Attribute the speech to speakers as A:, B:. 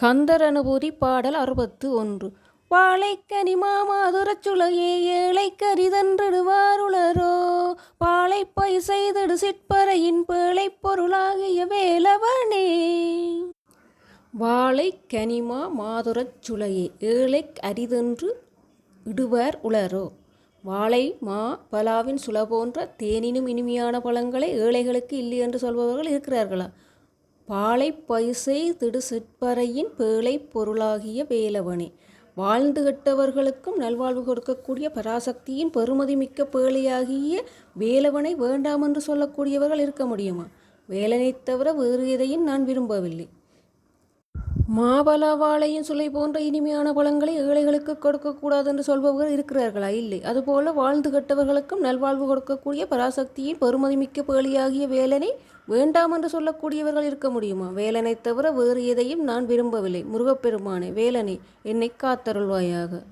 A: கந்தர் அனுபூதி பாடல் 61. வாழைக்கனி மாமாதுரச் சுளையே ஏழைக்கரிதன்றிடுவாருளரோ பாழைப்பை செய்திடு சிற்பறையின் பேழைப் பொருளாகிய வேலவனே. வாழைக்கனிமா மாதுரச் சுளையே ஏழைக் அரிதென்று இடுவார் உளரோ. வாழை மா பலாவின் சுள போன்ற தேனினும் இனிமையான பழங்களை ஏழைகளுக்கு இல்லை என்று சொல்பவர்கள் இருக்கிறார்களா? பாலை பைசை திடு சிற்பறையின் பேழை பொருளாகிய வேலவனே. வாழ்ந்து கெட்டவர்களுக்கும் நல்வாழ்வு கொடுக்கக்கூடிய பராசக்தியின் பெருமதிமிக்க பேழையாகிய வேலவனை வேண்டாம் என்று சொல்லக்கூடியவர்கள் இருக்க முடியுமா? வேலனைத் தவிர வேறு எதையும் நான் விரும்பவில்லை. மாபலா வாழையின் சுளை போன்ற இனிமையான பழங்களை ஏழைகளுக்கு கொடுக்கக்கூடாது என்று சொல்பவர்கள் இருக்கிறார்களா? இல்லை. அதுபோல வாழ்ந்து கெட்டவர்களுக்கும் நல்வாழ்வு கொடுக்கக்கூடிய பராசக்தியின் பெருமதிமிக்க பேழையாகிய வேலனை வேண்டாம் என்று சொல்லக்கூடியவர்கள் இருக்க முடியுமா? வேலனை தவிர வேறு எதையும் நான் விரும்பவில்லை. முருகப்பெருமானே, வேலனை, என்னை காத்தருள்வாயாக.